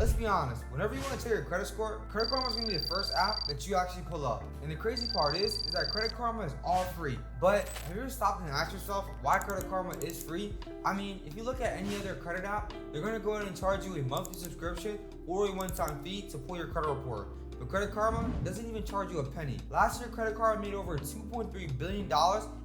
let's be honest, whenever you want to check your credit score, Credit Karma is going to be the first app that you actually pull up. And the crazy part is that Credit Karma is all free. But have you ever stopped and asked yourself why Credit Karma is free? I mean, if you look at any other credit app, they're going to go ahead and charge you a monthly subscription or a one-time fee to pull your credit report. But Credit Karma doesn't even charge you a penny. Last year, Credit Karma made over $2.3 billion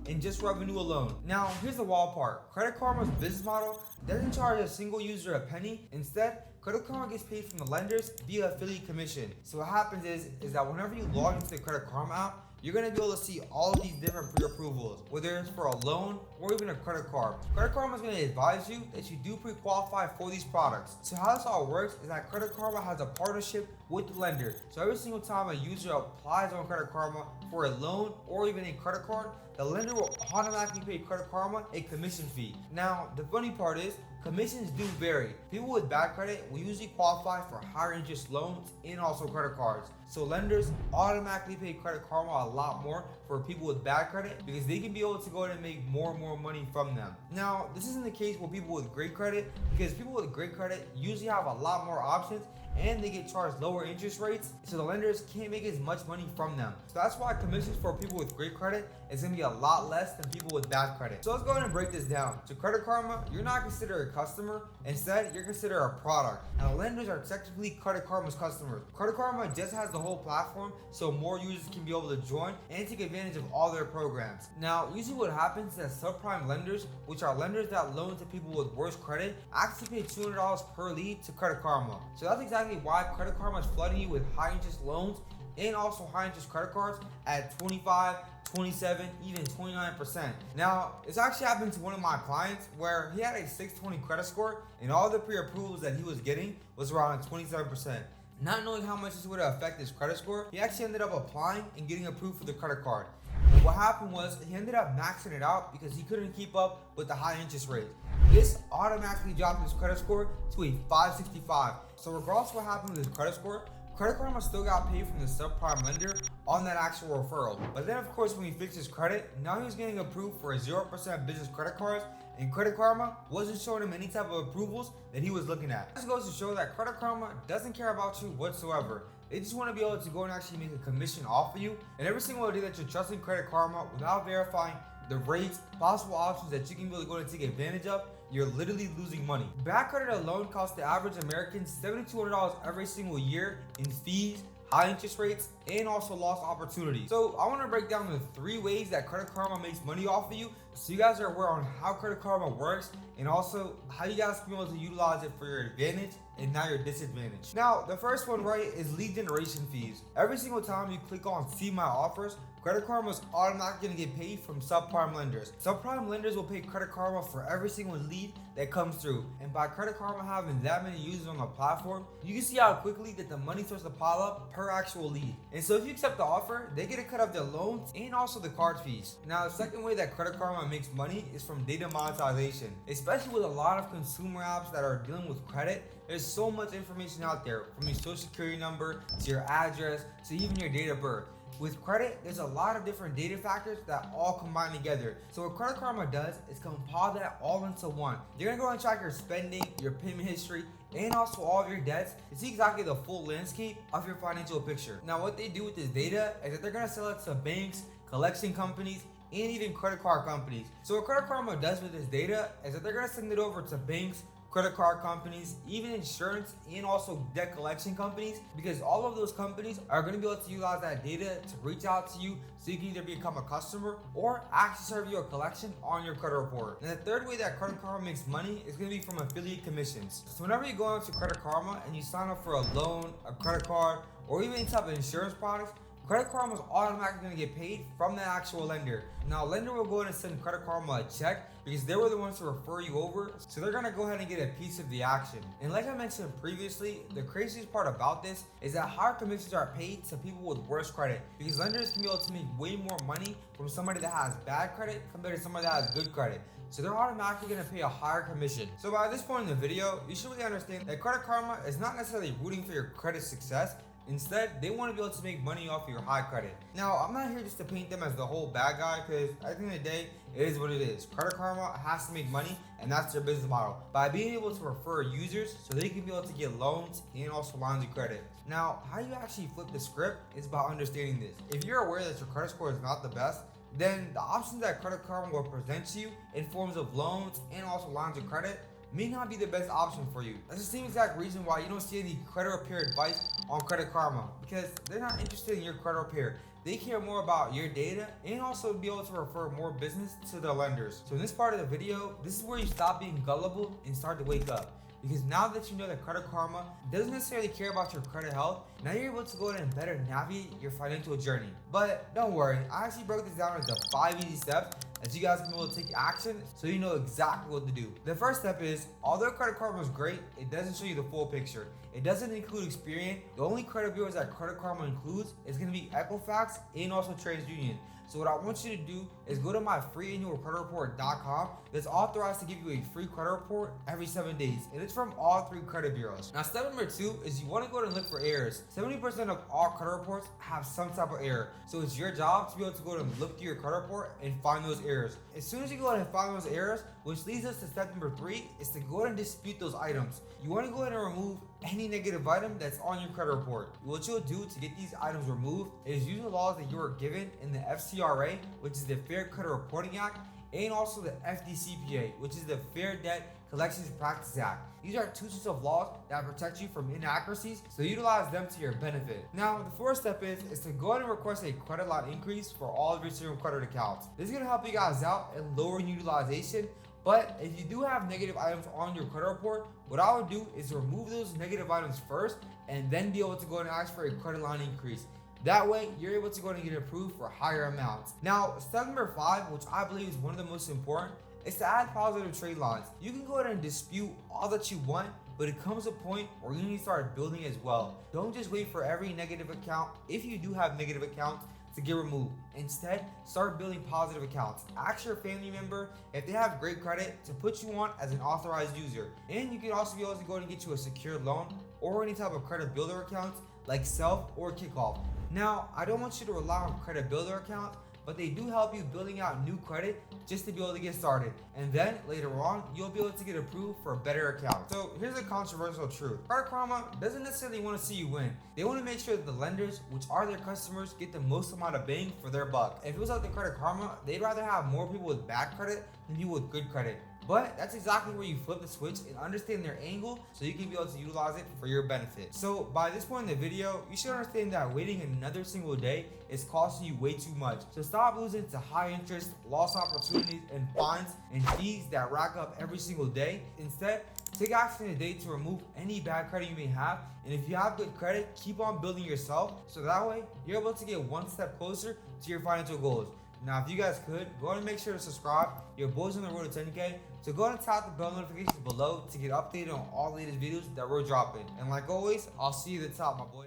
in just revenue alone. Now, here's the wild part. Credit Karma's business model doesn't charge a single user a penny. Instead, Credit Karma gets paid from the lenders via affiliate commission. So what happens is that whenever you log into the Credit Karma app, you're going to be able to see all of these different pre-approvals, whether it's for a loan or even a credit card. Credit Karma is going to advise you that you do pre-qualify for these products. So how this all works is that Credit Karma has a partnership with the lender. So every single time a user applies on Credit Karma for a loan or even a credit card, the lender will automatically pay Credit Karma a commission fee. Now, the funny part is, commissions do vary. People with bad credit will usually qualify for higher interest loans and also credit cards. So lenders automatically pay Credit Karma a lot more for people with bad credit because they can be able to go ahead and make more and more money from them. Now, this isn't the case with people with great credit because people with great credit usually have a lot more options and they get charged lower interest rates, so the lenders can't make as much money from them. So that's why commissions for people with great credit is going to be a lot less than people with bad credit. So let's go ahead and break this down. So Credit Karma, you're not considered a customer. Instead, you're considered a product. And the lenders are technically Credit Karma's customers. Credit Karma just has the whole platform so more users can be able to join and take advantage of all their programs. Now, usually what happens is that subprime lenders, which are lenders that loan to people with worse credit, actually pay $200 per lead to Credit Karma. So that's exactly why Credit Karma is flooding you with high interest loans and also high interest credit cards at 25, 27, even 29%. Now, it's actually happened to one of my clients where he had a 620 credit score and all the pre-approvals that he was getting was around 27%. Not knowing how much this would affect his credit score, he actually ended up applying and getting approved for the credit card. And what happened was he ended up maxing it out because he couldn't keep up with the high interest rates. This automatically dropped his credit score to a 565. So regardless of what happened with his credit score, Credit Karma still got paid from the subprime lender on that actual referral. But then of course when he fixed his credit, now he was getting approved for a 0% business credit cards, and Credit Karma wasn't showing him any type of approvals that he was looking at. This goes to show that Credit Karma doesn't care about you whatsoever. They just want to be able to go and actually make a commission off of you. And every single day that you're trusting Credit Karma without verifying the rates, possible options that you can really go and take advantage of, you're literally losing money. Bad credit alone costs the average American $7,200 every single year in fees, high interest rates, and also lost opportunities. So I want to break down the 3 ways that Credit Karma makes money off of you so you guys are aware on how Credit Karma works and also how you guys can be able to utilize it for your advantage and not your disadvantage. Now, the first one, right, is lead generation fees. Every single time you click on see my offers, Credit Karma is automatically going to get paid from subprime lenders. Subprime lenders will pay Credit Karma for every single lead that comes through. And by Credit Karma having that many users on the platform, you can see how quickly that the money starts to pile up per actual lead. And so if you accept the offer, they get a cut of their loans and also the card fees. Now, the second way that Credit Karma makes money is from data monetization. Especially with a lot of consumer apps that are dealing with credit, there's so much information out there, from your social security number to your address to even your date of birth. With credit, there's a lot of different data factors that all combine together. So what Credit Karma does is compile that all into one. You're gonna go and track your spending, your payment history, and also all of your debts to see exactly the full landscape of your financial picture. Now, what they do with this data is that they're gonna sell it to banks, collection companies, and even credit card companies. So what Credit Karma does with this data is that they're gonna send it over to banks, credit card companies, even insurance, and also debt collection companies, because all of those companies are going to be able to utilize that data to reach out to you so you can either become a customer or actually serve you a collection on your credit report. And the third way that Credit Karma makes money is going to be from affiliate commissions. So whenever you go into Credit Karma and you sign up for a loan, a credit card, or even any type of insurance products, Credit Karma is automatically going to get paid from the actual lender. Now, lender will go ahead and send Credit Karma a check because they were the ones to refer you over, so they're going to go ahead and get a piece of the action. And like I mentioned previously, the craziest part about this is that higher commissions are paid to people with worse credit because lenders can be able to make way more money from somebody that has bad credit compared to somebody that has good credit. So they're automatically going to pay a higher commission. So by this point in the video, you should really understand that Credit Karma is not necessarily rooting for your credit success. Instead, they want to be able to make money off of your high credit. Now, I'm not here just to paint them as the whole bad guy, because at the end of the day, it is what it is. Credit Karma has to make money, and that's their business model. By being able to refer users so they can be able to get loans and also lines of credit. Now, how you actually flip the script is about understanding this. If you're aware that your credit score is not the best, then the options that Credit Karma will present to you in forms of loans and also lines of credit may not be the best option for you. That's the same exact reason why you don't see any credit repair advice on Credit Karma, because they're not interested in your credit repair. They care more about your data and also be able to refer more business to their lenders. So in this part of the video, this is where you stop being gullible and start to wake up. Because now that you know that Credit Karma doesn't necessarily care about your credit health, now you're able to go ahead and better navigate your financial journey. But don't worry, I actually broke this down into 5 easy steps that you guys can be able to take action so you know exactly what to do. The first step is, although Credit Karma is great, it doesn't show you the full picture. It doesn't include Experian. The only credit bureaus that Credit Karma includes is going to be Equifax and also TransUnion. So what I want you to do is go to myfreeannualcreditreport.com. That's authorized to give you a free credit report every 7 days. And it's from all 3 credit bureaus. Now, step number 2 is you want to go and look for errors. 70% of all credit reports have some type of error. So it's your job to be able to go and look through your credit report and find those errors. As soon as you go ahead and find those errors, which leads us to step number 3, is to go ahead and dispute those items. You want to go ahead and remove any negative item that's on your credit report. What you'll do to get these items removed is use the laws that you were given in the FCRA, which is the Fair Credit Reporting Act, and also the FDCPA, which is the Fair Debt Collections Practice Act. These are 2 sets of laws that protect you from inaccuracies, so utilize them to your benefit. Now, the 4th step is to go ahead and request a credit line increase for all of your single credit accounts. This is going to help you guys out in lowering utilization. But if you do have negative items on your credit report, what I would do is remove those negative items first and then be able to go and ask for a credit line increase. That way, you're able to go and get approved for higher amounts. Now, step number 5, which I believe is one of the most important, is to add positive trade lines. You can go ahead and dispute all that you want, but it comes a point where you need to start building as well. Don't just wait for every negative account, if you do have negative accounts, to get removed. Instead, start building positive accounts. Ask your family member if they have great credit to put you on as an authorized user. And you can also be able to go and get you a secured loan or any type of credit builder accounts like Self or Kickoff. Now, I don't want you to rely on credit builder accounts, but they do help you building out new credit just to be able to get started. And then later on, you'll be able to get approved for a better account. So here's a controversial truth. Credit Karma doesn't necessarily want to see you win. They want to make sure that the lenders, which are their customers, get the most amount of bang for their buck. If it was up to Credit Karma, they'd rather have more people with bad credit than people with good credit. But that's exactly where you flip the switch and understand their angle so you can be able to utilize it for your benefit. So by this point in the video, you should understand that waiting another single day is costing you way too much. So stop losing to high interest, lost opportunities, and fines and fees that rack up every single day. Instead, take action today to remove any bad credit you may have. And if you have good credit, keep on building yourself so that way you're able to get one step closer to your financial goals. Now, if you guys could, go ahead and make sure to subscribe. Your boys on the road to 10K. So go ahead and tap the bell notifications below to get updated on all the latest videos that we're dropping. And like always, I'll see you at the top, my boy.